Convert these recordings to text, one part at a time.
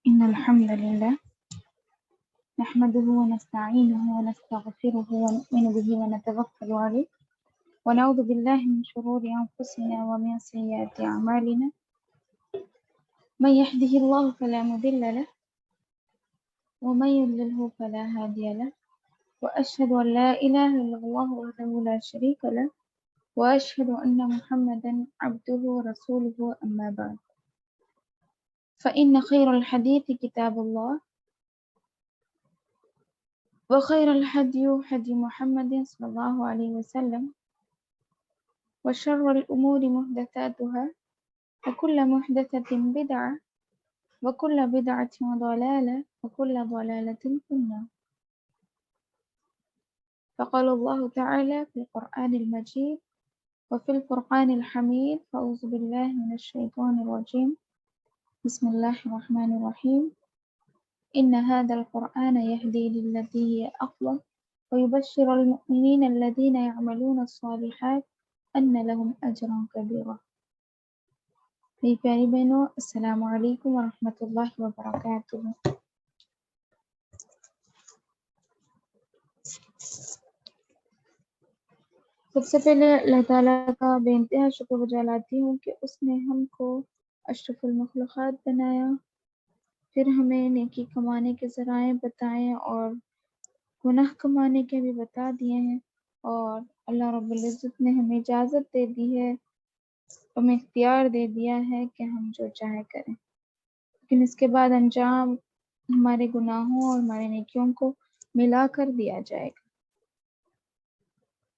إن الحمد لله نحمده ونستعينه ونستغفره ونؤمن به ونتوكل عليه ونعوذ بالله من شرور أنفسنا ومن سيئات أعمالنا من يهده الله فلا مضل له ومن يضلله فلا هادي له وأشهد أن لا إله إلا الله وحده لا شريك له وأشهد أن محمدا عبده ورسوله أما بعد فإن خير الحديث كتاب الله وخير الهدي هدي محمد صلى الله عليه وسلم وشر الأمور محدثاتها وكل محدثة بدعة وكل بدعة ضلالة وكل ضلالة في النار. فقال الله تعالى في القرآن المجيد وفي الفرقان الحميد فأعوذ بالله من الشيطان الرجيم بسم الله الرحمن الرحيم إن هذا القرآن يهدي للتي هي أقوم ويبشر المؤمنين الذين يعملون الصالحات أن لهم أجرا كبيرا. میری پیاری بہنوں، السلام علیکم ورحمۃ اللہ وبرکاتہ۔ سب سے پہلے اللہ تعالیٰ کا بے انتہا شکر بجا لاتی ہوں کہ اس نے ہم کو اشرف المخلوقات بنایا، پھر ہمیں نیکی کمانے کے ذرائع بتائے اور گناہ کمانے کے بھی بتا دیے ہیں، اور اللہ رب العزت نے ہمیں اجازت دے دی ہے، ہمیں اختیار دے دیا ہے کہ ہم جو چاہے کریں، لیکن اس کے بعد انجام ہمارے گناہوں اور ہمارے نیکیوں کو ملا کر دیا جائے گا۔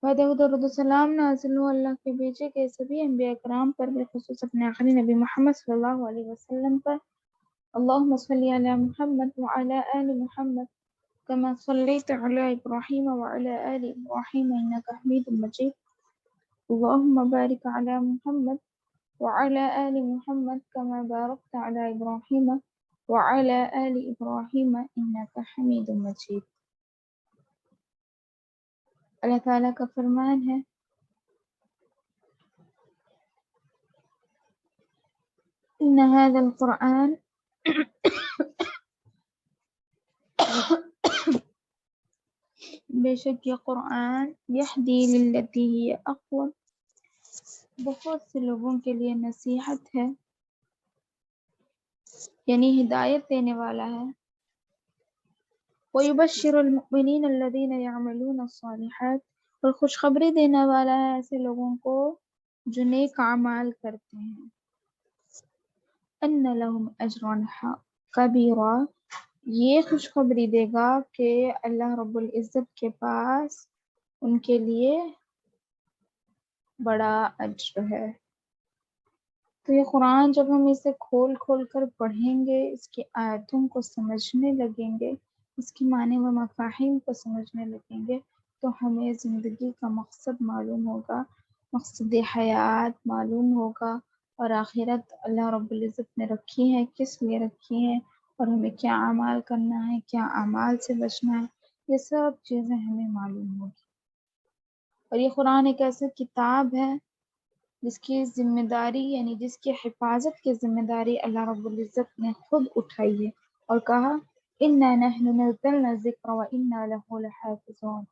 درود و سلام نازل ہو اللہ کے بھیجے گئے سبھی انبیاء کرام پر، بالخصوص اپنے آخری نبی محمد صلی اللہ علیہ وسلم پر۔ اللہم صلی علی محمد وعلی آل محمد کما صلیت علی ابراہیم وعلی آل ابراہیم انک حمید مجید۔ اللہم بارک علی محمد وعلى آل محمد كما باركت على إبراهيم وعلى آل إبراهيم إنك حميد مجيد۔ اللہ تعالیٰ کا فرمان ہے إن هذا القرآن بے شک یہ قرآن یہدی للتی ہی اقوم، بہت سے لوگوں کے لیے نصیحت ہے، یعنی ہدایت دینے والا ہے۔ وَيُبَشِّرُ الْمُؤْمِنِينَ الَّذِينَ يَعْمَلُونَ الصَّالِحَاتِ، اور خوشخبری دینے والا ہے ایسے لوگوں کو جو نیک اعمال کرتے ہیں۔ أَنَّ لَهُمْ أَجْرًا كَبِيرًا، یہ خوشخبری دے گا کہ اللہ رب العزت کے پاس ان کے لیے بڑا اجر ہے۔ تو یہ قرآن جب ہم اسے کھول کھول کر پڑھیں گے، اس کی آیتوں کو سمجھنے لگیں گے، اس کی معنی و مفاہیم کو سمجھنے لگیں گے، تو ہمیں زندگی کا مقصد معلوم ہوگا، مقصد حیات معلوم ہوگا، اور آخرت اللہ رب العزت نے رکھی ہے کس لیے رکھی ہے، اور ہمیں کیا اعمال کرنا ہے، کیا اعمال سے بچنا ہے، یہ سب چیزیں ہمیں معلوم ہوگی۔ اور یہ قرآن ایک ایسا کتاب ہے جس کی ذمہ داری، یعنی جس کی حفاظت کی ذمہ داری اللہ رب العزت نے خود اٹھائی ہے، اور کہا اِنَّا نَحْنُ نَزَّلْنَا الذِّكْرَ وَإِنَّا لَهُ لَحَافِظُونَ،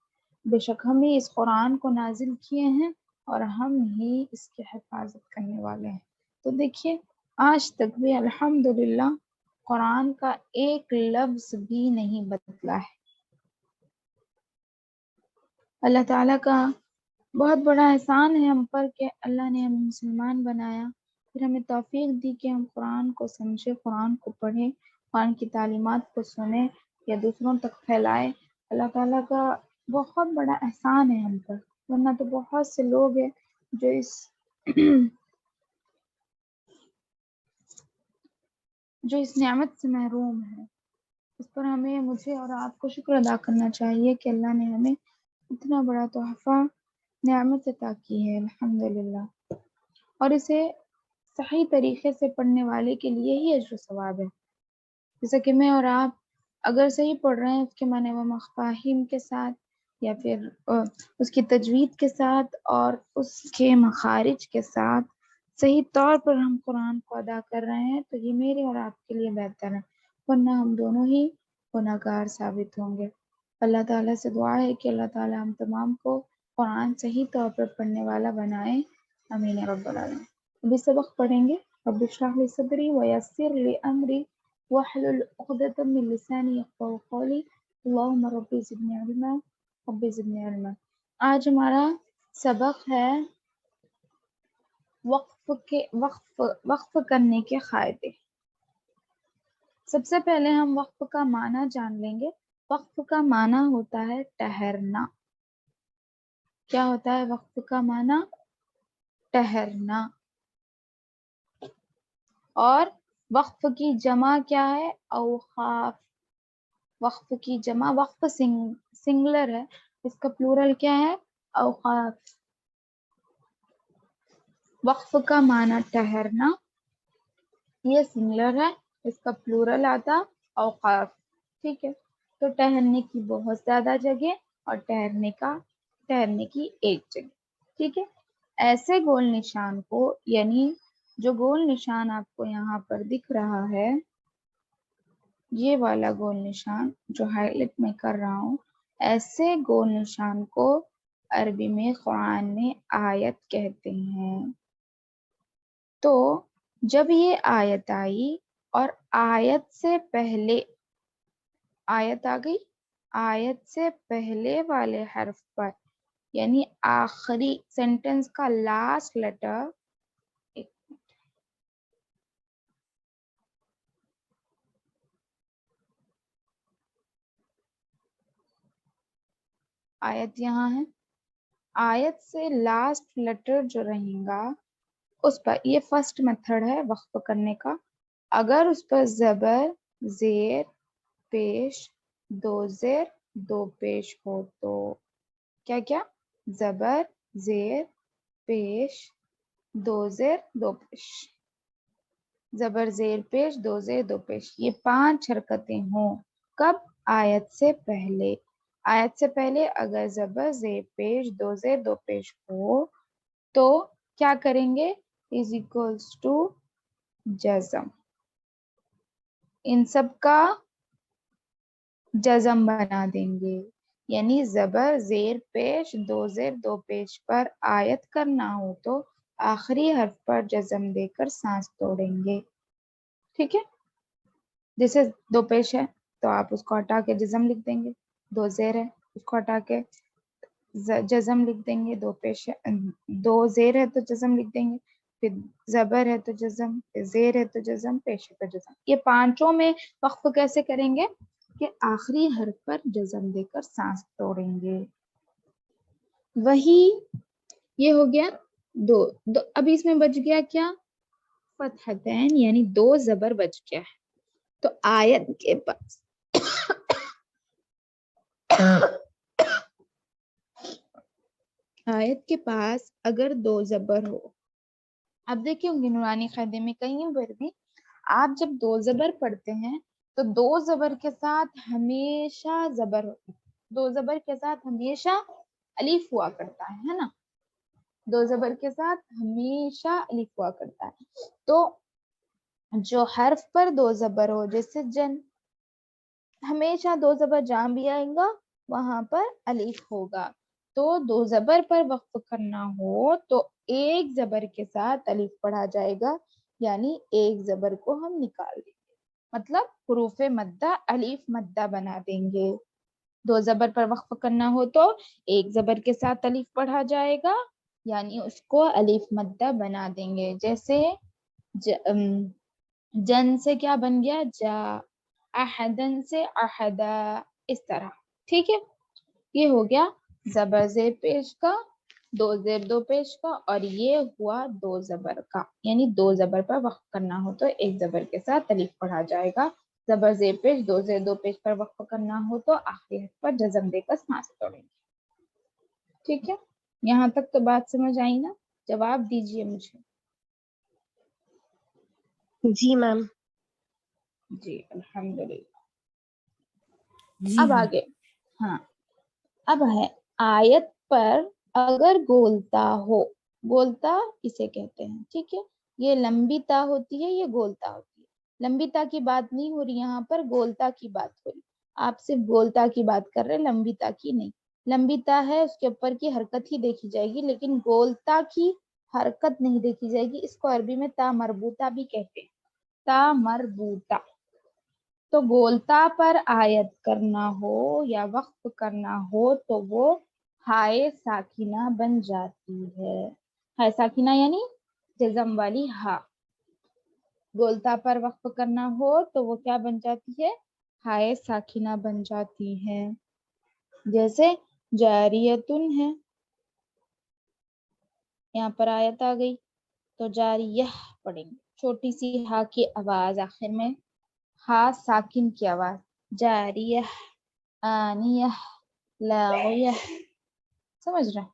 بے شک ہم ہی اس قرآن کو نازل کیے ہیں اور ہم ہی اس کی حفاظت کرنے والے ہیں۔ تو دیکھیے آج تک بھی الحمدللہ قرآن کا ایک لفظ بھی نہیں بدلا ہے۔ اللہ تعالیٰ کا بہت بڑا احسان ہے ہم پر کہ اللہ نے ہمیں مسلمان بنایا، پھر ہمیں توفیق دی کہ ہم قرآن کو سمجھیں، قرآن کو پڑھیں، قرآن کی تعلیمات کو سنیں یا دوسروں تک پھیلائیں۔ اللہ تعالیٰ کا بہت بڑا احسان ہے ہم پر، ورنہ تو بہت سے لوگ ہیں جو اس نعمت سے محروم ہیں۔ اس پر ہمیں، مجھے اور آپ کو شکر ادا کرنا چاہیے کہ اللہ نے ہمیں اتنا بڑا تحفہ نعمت عطا کی ہے، الحمدللہ، اور اسے صحیح طریقے سے پڑھنے والے کے لیے ہی اجر و ثواب ہے۔ جیسا کہ میں اور آپ اگر صحیح پڑھ رہے ہیں اس کے معنی و مفاہیم کے ساتھ، یا پھر اس کی تجوید کے ساتھ اور اس کے مخارج کے ساتھ صحیح طور پر ہم قرآن کو ادا کر رہے ہیں، تو یہ میرے اور آپ کے لیے بہتر ہے، ورنہ ہم دونوں ہی گناہگار ثابت ہوں گے۔ اللہ تعالیٰ سے دعا ہے کہ اللہ تعالیٰ ہم تمام کو قرآن صحیح طور پر پڑھنے والا بنائے، آمین یا رب العالمین۔ ابھی سبق پڑھیں گے۔ رب اشرح لی صدری ویسر لی امری واحلل عقدۃ من لسانی یفقہوا قولی، اللہم رب زدنی علما، رب زدنی علما۔ آج ہمارا سبق ہے وقف کرنے کے فائدے۔ سب سے پہلے ہم وقف کا معنی جان لیں گے۔ وقف کا معنی ہوتا ہے ٹھہرنا۔ کیا ہوتا ہے وقف کا معنی؟ ٹھہرنا۔ اور وقف کی جمع کیا ہے؟ اوقاف۔ وقف کی جمع، وقف سنگلر ہے، اس کا پلورل کیا ہے؟ اوقاف۔ وقف کا معنی ٹھہرنا، یہ سنگلر ہے، اس کا پلورل آتا اوقاف۔ ٹھیک ہے، تو ٹھہرنے کی بہت زیادہ جگہ اور ٹھہرنے کی ایک جگہ۔ ٹھیک ہے، ایسے گول نشان کو، یعنی جو گول نشان آپ کو یہاں پر دکھ رہا ہے، یہ والا گول نشان جو ہائی لائٹ میں کر رہا ہوں، ایسے گول نشان کو عربی میں قرآن میں آیت کہتے ہیں۔ تو جب یہ آیت آئی اور آیت سے پہلے آیت آ گئی، آیت سے پہلے والے حرف پر، یعنی آخری سینٹنس کا لاسٹ لیٹر، آیت یہاں ہے، آیت سے لاسٹ لیٹر جو رہے گا اس پر، یہ فرسٹ میتھڈ ہے وقف کرنے کا۔ اگر اس پر زبر، زیر، پیش، دو زیر دو پیش ہو تو کیا کیا؟ زبر، زیر، پیش، دو زیر دو پیش۔ زبر، زیر، پیش، دو زیر دو پیش، یہ 5 حرکتیں ہوں۔ کب؟ آیت سے پہلے۔ آیت سے پہلے اگر زبر، زیر، پیش، دو زیر دو پیش ہو تو کیا کریں گے؟ از اکولس ٹو جزم، ان سب کا جزم بنا دیں گے۔ یعنی زبر، زیر، پیش، دو زیر دو پیش پر آیت کرنا ہو تو آخری حرف پر جزم دے کر سانس توڑیں گے۔ ٹھیک ہے، جیسے دو پیش ہے تو آپ اس کو ہٹا کے جزم لکھ دیں گے، دو زیر ہے اس کو ہٹا کے جزم لکھ دیں گے، دو پیش ہے، دو زیر ہے تو جزم لکھ دیں گے، پھر زبر ہے تو جزم، پھر زیر ہے تو جزم، پیش ہے تو جزم۔ یہ 5 میں وقف کیسے کریں گے کہ آخری حرف پر جزم دے کر سانس توڑیں گے۔ وہی یہ ہو گیا دو۔ اب اس میں بچ گیا کیا؟ فتحتین، یعنی 2 زبر بچ گیا ہے۔ تو آیت کے پاس آیت کے پاس اگر 2 زبر ہو، اب دیکھیں ہوں گے نورانی قاعدے میں کہیں پر بھی آپ جب 2 زبر پڑھتے ہیں تو 2 زبر کے ساتھ ہمیشہ زبر ہوتی ہے، 2 زبر کے ساتھ ہمیشہ الف ہوا کرتا ہے نا، 2 زبر کے ساتھ ہمیشہ الف ہوا کرتا ہے۔ تو جو حرف پر 2 زبر ہو، جیسے جن، ہمیشہ 2 زبر جہاں بھی آئے گا وہاں پر الف ہوگا۔ تو 2 زبر پر وقف کرنا ہو تو ایک زبر کے ساتھ الف پڑھا جائے گا، یعنی ایک زبر کو ہم نکال دیں گے، مطلب حروف مدہ الف مدہ بنا دیں گے۔ 2 زبر پر وقف کرنا ہو تو ایک زبر کے ساتھ الف پڑھا جائے گا، یعنی اس کو الف مدہ بنا دیں گے۔ جیسے جن سے کیا بن گیا؟ جا، احدن سے احدا، اس طرح۔ ٹھیک ہے، یہ ہو گیا زبر زیر پیش کا، 2 زیر دو پیش کا، اور یہ ہوا 2 زبر کا، یعنی 2 زبر پر وقف کرنا ہو تو ایک زبر کے ساتھ الف پڑھا جائے گا۔ زبر زیر پیش، 2 زیر دو پیش پر وقف کرنا ہو تو آخری حرف پر جزم دے کر سانس توڑیں گے۔ ٹھیک ہے، یہاں تک تو بات سمجھ آئی نا؟ جواب دیجئے مجھے۔ جی میم۔ جی الحمدللہ۔ جی اب آگے، ہاں اب ہے آیت پر اگر گولتا ہو، گولتا اسے کہتے ہیں، ٹھیک ہے، یہ لمبی تا ہوتی ہے، یہ گولتا ہوتی ہے۔ لمبی تا کی بات نہیں ہو رہی یہاں پر، گولتا کی بات ہو رہی. آپ صرف گولتا کی بات کر رہے، لمبی تا کی نہیں. لمبی تا ہے اس کے اوپر کی حرکت ہی دیکھی جائے گی، لیکن گولتا کی حرکت نہیں دیکھی جائے گی. اس کو عربی میں تا مربوطہ بھی کہتے ہیں، تا مربوطہ. تو گولتا پر آیت کرنا ہو یا وقف کرنا ہو تو وہ ہائے ساکینہ بن جاتی ہے. ہائے ساکینہ یعنی جزم والی ہا. گولتا پر وقف کرنا ہو تو وہ کیا بن جاتی ہے؟ ہائے ساکینہ بن جاتی ہے. جیسے جاریتن ہے، یہاں پر آیت آ گئی تو جاریہ پڑھیں گے، چھوٹی سی ہا کی آواز آخر میں، ہا ساکن کی آواز. جاریہ، آنیہ، لاغیہ. سمجھ رہے؟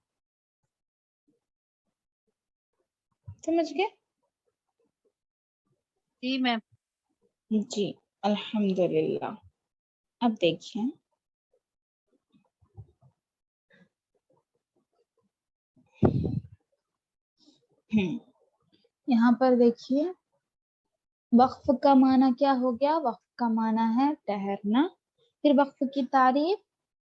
سمجھ گئے؟ جی میم. جی الحمدللہ. اب دیکھیں یہاں پر دیکھیے وقف کا معنی کیا ہو گیا؟ وقف کا معنی ہے ٹھہرنا. پھر وقف کی تعریف،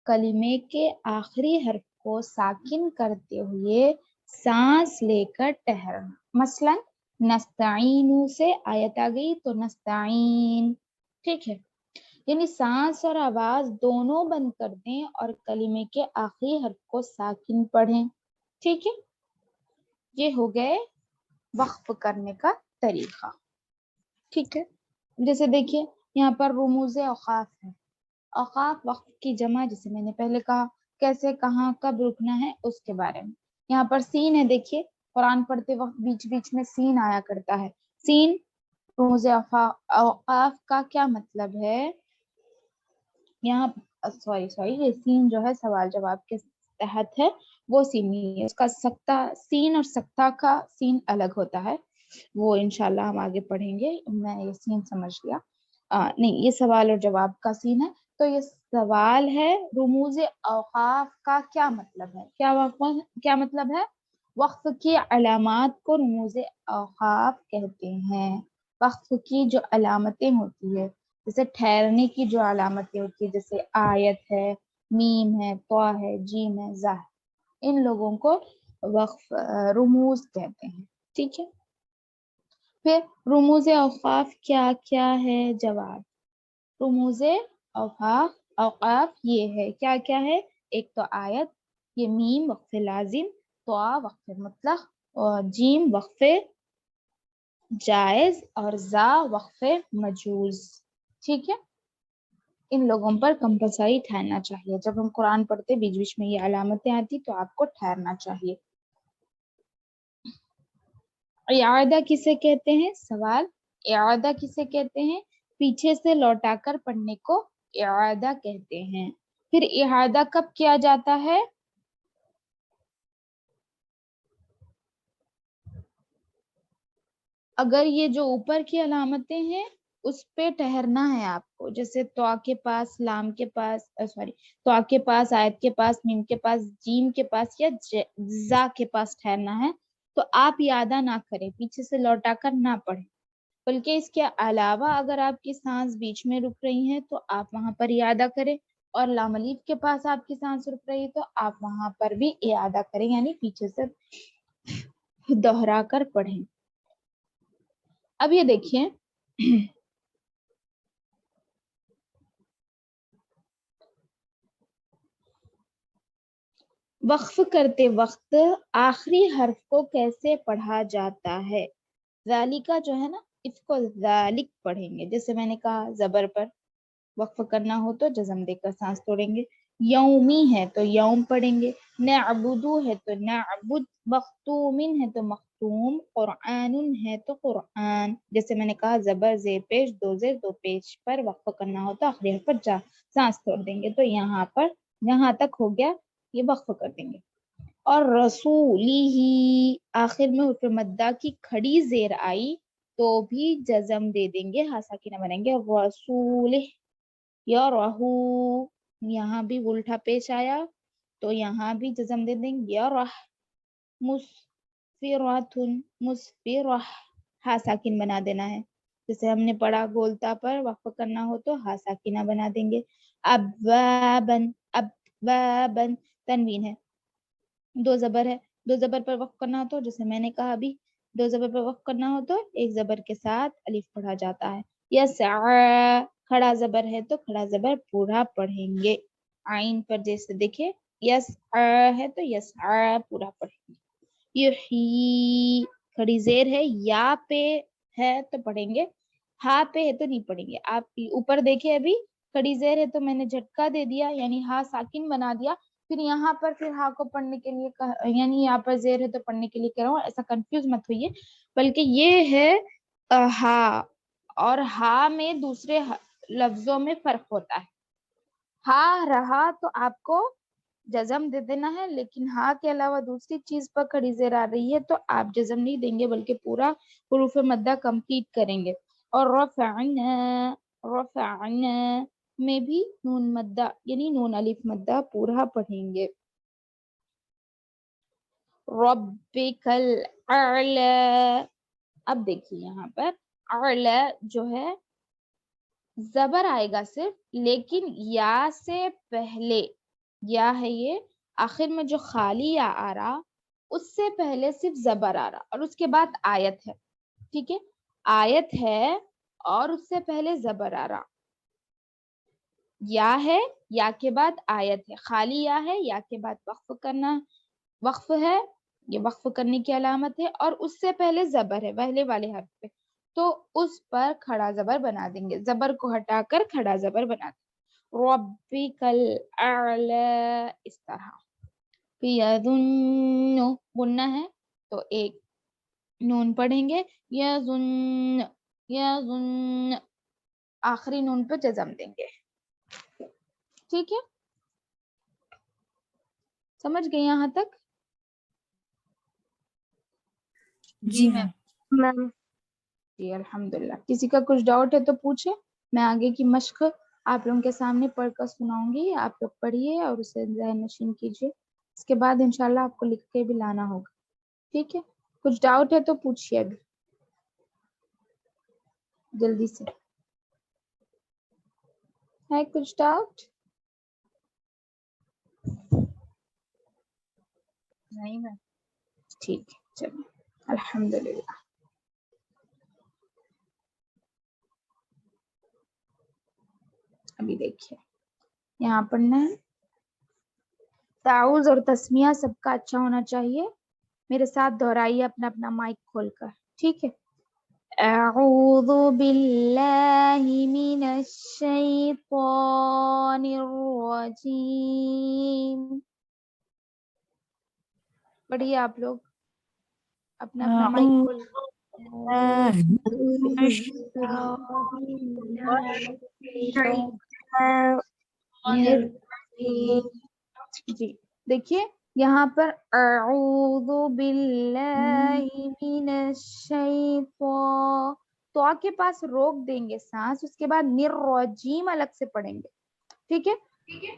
کلمے کے آخری حرف کو ساکن کرتے ہوئے سانس لے کر ٹھہرنا. مثلا نستعین سے آیت آ گئی تو نستعین، ٹھیک ہے، یعنی سانس اور آواز دونوں بند کر دیں اور کلمے کے آخری حرف کو ساکن پڑھیں. ٹھیک ہے، یہ ہو گئے وقف کرنے کا طریقہ. ٹھیک ہے، جیسے دیکھیے یہاں پر رموز اوقاف ہے. اوقاف وقف کی جمع، جسے میں نے پہلے کہا کیسے کہاں کب رکنا ہے اس کے بارے میں. یہاں پر سین ہے، دیکھیے قرآن پڑھتے وقت بیچ بیچ میں سین آیا کرتا ہے. سین رموز اوقاف کا کیا مطلب ہے؟ یہاں سوری یہ سین جو ہے سوال جواب کے تحت ہے، وہ سین نہیں ہے. اس کا سکتہ سین اور سکتہ کا سین الگ ہوتا ہے، وہ انشاءاللہ ہم آگے پڑھیں گے. میں یہ سین سمجھ لیا، نہیں یہ سوال اور جواب کا سین ہے. تو یہ سوال ہے رموز اوقاف کا کیا مطلب ہے؟ کیا مطلب ہے؟ وقف کی علامات کو رموز اوقاف کہتے ہیں. وقف کی جو علامتیں ہوتی ہے، جیسے ٹھہرنے کی جو علامتیں ہوتی ہے، جیسے آیت ہے، میم ہے، طا ہے، جیم ہے، زا ہے، ان لوگوں کو وقف رموز کہتے ہیں. ٹھیک ہے، پھر رموز اوقاف کیا کیا ہے؟ جواب، رموز اوقاف یہ ہے، کیا کیا ہے؟ ایک تو آیت، یہ میم وقف لازم، طا وقف مطلق، اور جیم وقف جائز، اور زا وقف مجوز. ٹھیک ہے، ان لوگوں پر کمپلسری ٹھہرنا چاہیے. جب ہم قرآن پڑھتے بیچ بیچ میں یہ علامتیں آتی تو آپ کو ٹھہرنا چاہیے. اعادہ کسے کہتے ہیں؟ سوال، اعادہ کسے کہتے ہیں؟ پیچھے سے لوٹا کر پڑھنے کو اعادہ کہتے ہیں. پھر اعادہ کب کیا جاتا ہے؟ اگر یہ جو اوپر کی علامتیں ہیں اس پہ ٹھہرنا ہے آپ کو، جیسے طا کے پاس، لام کے پاس، طا کے پاس، آیت کے پاس، میم کے پاس، جیم کے پاس یا زا کے پاس ٹھہرنا ہے، تو آپ اعادہ نہ کریں، پیچھے سے لوٹا کر نہ پڑھیں، بلکہ اس کے علاوہ اگر آپ کی سانس بیچ میں رک رہی ہیں تو آپ وہاں پر اعادہ کریں، اور لام الف کے پاس آپ کی سانس رک رہی ہے تو آپ وہاں پر بھی اعادہ کریں، یعنی پیچھے سے دوہرا کر پڑھیں. اب یہ دیکھیں وقف کرتے وقت آخری حرف کو کیسے پڑھا جاتا ہے؟ ذالکہ جو ہے نا، اس کو ذالک پڑھیں گے. جیسے میں نے کہا زبر پر وقف کرنا ہو تو جزم دے کر سانس توڑیں گے. یومی ہے تو یوم پڑھیں گے. نعبدو ہے تو نعبد. مختومن ہے تو مختوم. قرآن ہے تو قرآن. جیسے میں نے کہا زبر زیر پیش، دو زیر دو پیش پر وقف کرنا ہو تو آخری حرف پر سانس توڑ دیں گے. تو یہاں پر یہاں تک ہو گیا، یہ وقف کر دیں گے. اور رسولی ہی آخر میں حرف مدہ کی کھڑی زیر آئی تو بھی جزم دے دیں گے، ہاں ساکنہ بنیں گے. رسول یا رہو، یہاں بھی الٹا پیش آیا تو یہاں بھی جزم دے دیں گے. یا رہ، مسفراتن، مسفرہ، ہاں ساکن بنا دینا ہے. جیسے ہم نے پڑھا گولتا پر وقف کرنا ہو تو ہا ساکنہ بنا دیں گے. ابوابن، ابوابن تنوین ہے، دو زبر ہے، دو زبر پر وقف کرنا ہو تو جیسے میں نے کہا ابھی دو زبر پر وقف کرنا ہو تو ایک زبر کے ساتھ الف پڑھا جاتا ہے. یسعا کھڑا زبر ہے تو کھڑا زبر پورا پڑھیں گے. عین پر جیسے دیکھیں یسعا ہے تو یسعا پورا پڑھیں گے. یحیی کھڑی زیر ہے، یا پہ ہے تو پڑھیں گے، ہا پہ ہے تو نہیں پڑھیں گے. آپ اوپر دیکھیں ابھی کھڑی زیر ہے تو میں نے جھٹکا دے دیا یعنی ہا ساکن بنا دیا، پھر یہاں پر پھر ہا کو پڑھنے کے لیے یعنی یہاں پر زیر ہے تو پڑھنے کے لیے کہہ رہا ہوں. ایسا کنفیوز مت ہوئیے، بلکہ یہ ہے ہا اور ہا میں دوسرے لفظوں میں فرق ہوتا ہے. ہا رہا تو آپ کو جزم دے دینا ہے، لیکن ہا کے علاوہ دوسری چیز پر کھڑی زیر آ رہی ہے تو آپ جزم نہیں دیں گے بلکہ پورا حروف مدہ کمپلیٹ کریں گے. اور رفعنا، رفعنا میں بھی نون مدہ یعنی نون الف مدہ پورا پڑھیں گے. ربک الاعلی، اب دیکھیے یہاں پر اعلی جو ہے زبر آئے گا صرف، لیکن یا سے پہلے، یا ہے یہ آخر میں جو خالی یا آ رہا اس سے پہلے صرف زبر آ رہا اور اس کے بعد آیت ہے. ٹھیک ہے، آیت ہے اور اس سے پہلے زبر آ رہا، یا ہے یا کے بعد آیت ہے، خالی یا ہے یا کے بعد وقف کرنا، وقف ہے یہ وقف کرنے کی علامت ہے اور اس سے پہلے زبر ہے پہلے والے حرف پہ تو اس پر کھڑا زبر بنا دیں گے، زبر کو ہٹا کر کھڑا زبر بنا دیں گے. ربک الاعلی اس طرح. یظن غنہ ہے تو ایک نون پڑھیں گے، یظن، یظن آخری نون پہ جزم دیں گے. ٹھیک ہے، سمجھ گئے یہاں تک؟ جی میم. جی الحمدللہ. کسی کا کچھ ڈاؤٹ ہے تو پوچھے، میں آگے کی مشق آپ لوگوں کے سامنے پڑھ کر سناؤں گی، آپ لوگ پڑھیے اور اسے ذہن نشین کیجیے. اس کے بعد انشاءاللہ آپ کو لکھ کے بھی لانا ہوگا. ٹھیک ہے، کچھ ڈاؤٹ ہے تو پوچھیے ابھی جلدی سے. ہے کچھ ڈاؤٹ؟ نہیں میں ٹھیک ہے چلو الحمدللہ. ابھی دیکھیے یہاں پڑھنا ہے تعوذ اور تسمیہ سب کا اچھا ہونا چاہیے. میرے ساتھ دہرائیے اپنا اپنا مائک کھول کر. ٹھیک ہے، اعوذ باللہ من الشیطان الرجیم. پڑھیے آپ لوگ اپنا اپنا مائک کھول. جی دیکھیے یہاں پر اعوذ باللہ من الشیطان تو آ کے پاس روک دیں گے سانس، اس کے بعد نرجیم الگ سے پڑھیں گے. ٹھیک ہے،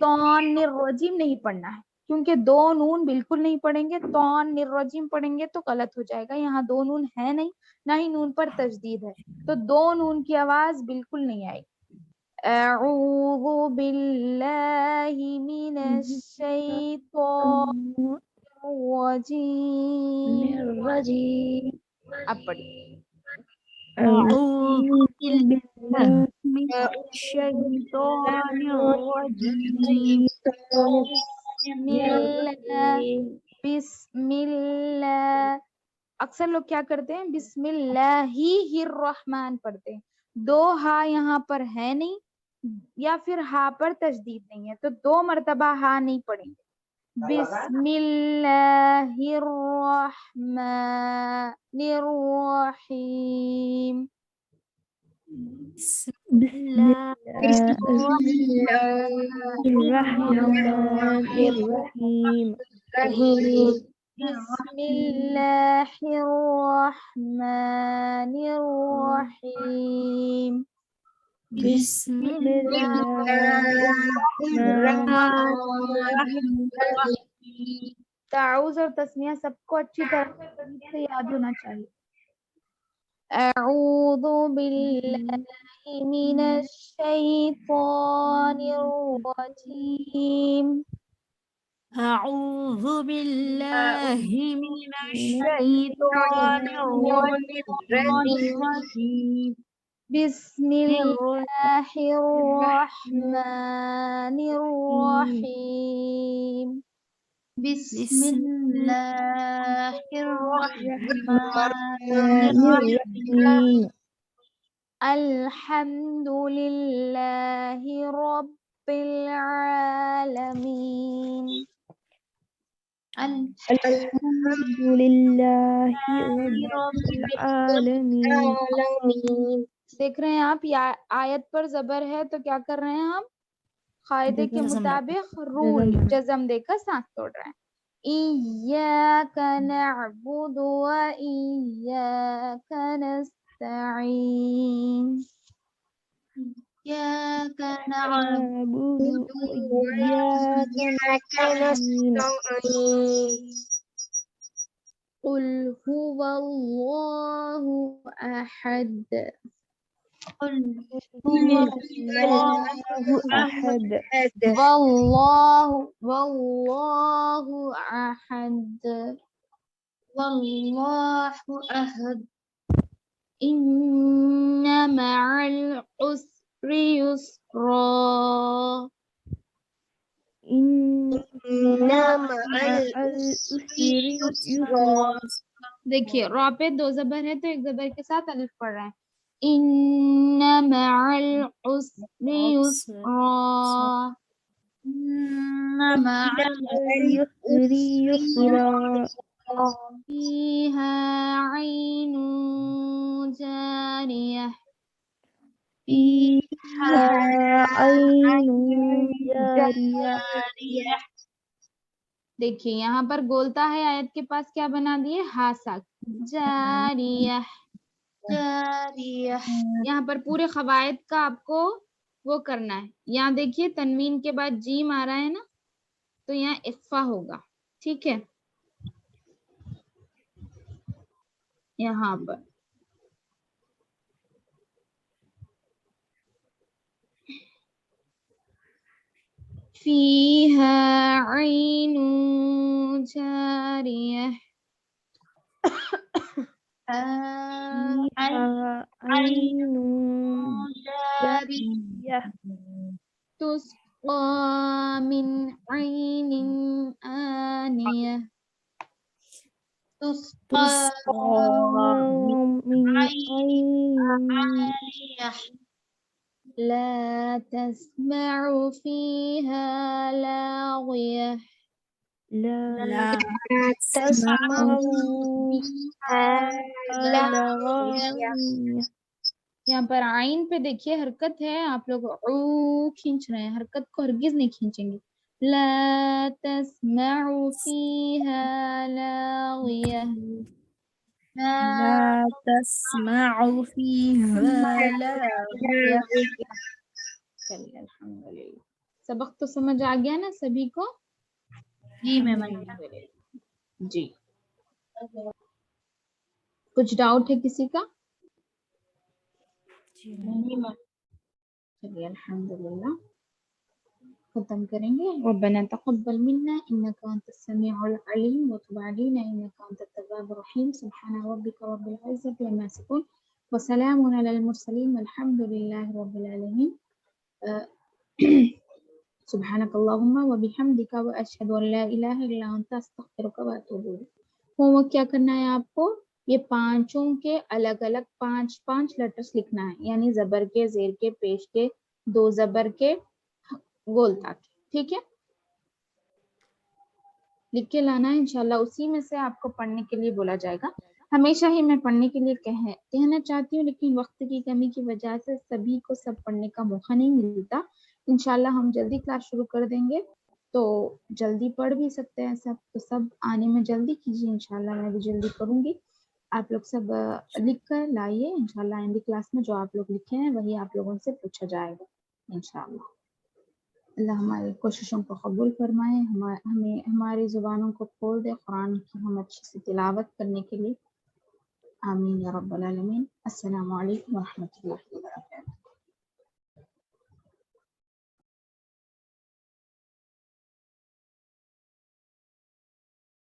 تون نرجیم نہیں پڑھنا ہے کیونکہ دو نون بالکل نہیں پڑھیں گے. تون نرجیم پڑھیں گے تو غلط ہو جائے گا، یہاں دو نون ہے نہیں نہ ہی نون پر تشدید ہے تو دو نون کی آواز بالکل نہیں آئے گی. اعوذ باللہ من الشیطان الرجیم. اب پڑھیے أعوذ بالله من الشيطان الرجيم. بسم اللہ، بسم اللہ. اکثر لوگ کیا کرتے ہیں بسم اللہ ہی الرحمن پڑھتے ہیں، دو ہا یہاں پر ہے نہیں یا پھر ہا پر تشدید نہیں ہے تو دو مرتبہ ہا نہیں پڑھیں گے. بسم اللہ الرحمن الرحیم. بسم الله الرحمن الرحيم. بسم اللہ الرحمن الرحیم. بسم الله الرحمن الرحيم. تعوذ اور تسمیہ سب کو اچھی طرح سے یاد ہونا چاہیے. أعوذ بالله من الشيطان الرجيم أعوذ بالله من من الشيطان الرجيم بسم الله الرحمن الرحيم بسم الله الرحمن الرحيم الحمد لله رب العالمين الحمد لله رب العالمين دیکھ رہے ہیں آپ یہ آیت پر زبر ہے تو کیا کر رہے ہیں ہم قاعدے کے مطابق رول جزم دے کر سانس توڑ رہے ہیں إياك نعبد وإياك نستعين إياك نعبد وإياك نستعين قل هو الله أحد قل هو الله أحد والله أحد إن مع العسر يسرا إن مع العسر يسرا دیکھیے را پہ دو زبر ہے تو ایک زبر کے ساتھ الف پڑھ رہا ہے ان مع العسر يسرا ان مع العسر يسرا فيها عين جارية فيها عين جارية دیکھیے یہاں پر گولتا ہے آیت کے پاس کیا بنا دیے ہاسا جاریہ یہاں پر پورے قواعد کا آپ کو وہ کرنا ہے یہاں دیکھیے تنوین کے بعد جیم آ رہا ہے نا تو یہاں اخفا ہوگا ٹھیک ہے یہاں پر فيها عين جارية فيها عين جارية تسقى من عين آنية تسقى من عين لا تسمع فيها لاغية لا تسمع لاغية یہاں پر عین پہ دیکھیے حرکت ہے آپ لوگ او کھینچ رہے ہیں حرکت کو ہرگز نہیں کھینچیں گے لا تسمع فيها لاغية لا تسمع فيها لاغية چلیے الحمدللہ سبق تو سمجھ آ گیا نا سبھی کو جی میم جی کچھ ڈاؤٹ ہے کسی کا چلیے الحمدللہ ختم کریں گے ربنا تقبل منا انك انت السميع العليم وتب علينا انك انت التواب الرحيم سبحان ربك رب العزة عما يصفون وسلام على المرسلين والحمد لله رب العالمين سبحانك اللهم وبحمدك واشهد ان لا اله الا انت استغفرك واتوب اليك ہوم ورک کیا کرنا ہے آپ کو یہ پانچوں کے الگ الگ پانچ لیٹرز لکھنا ہے یعنی زبر کے زیر کے پیش کے دو زبر کے گولتا کے ٹھیک ہے لکھ کے لانا ہے انشاءاللہ اسی میں سے آپ کو پڑھنے کے لیے بولا جائے گا ہمیشہ ہی میں پڑھنے کے لیے کہنا چاہتی ہوں لیکن وقت کی کمی کی وجہ سے سبھی کو سب پڑھنے کا موقع نہیں ملتا انشاءاللہ ہم جلدی کلاس شروع کر دیں گے تو جلدی پڑھ بھی سکتے ہیں سب تو سب آنے میں جلدی کیجیے انشاءاللہ میں بھی جلدی کروں گی آپ لوگ سب لکھ کر لائیے انشاءاللہ آئندہ کلاس میں جو آپ لوگ لکھے ہیں وہی آپ لوگوں سے پوچھا جائے گا انشاءاللہ اللہ ہماری کوششوں کو قبول فرمائے ہمیں ہماری زبانوں کو کھول دے قرآن کی ہم اچھی سے تلاوت کرنے کے لیے آمین یا رب العالمین. السلام علیکم ورحمۃ اللہ وبرکاتہ.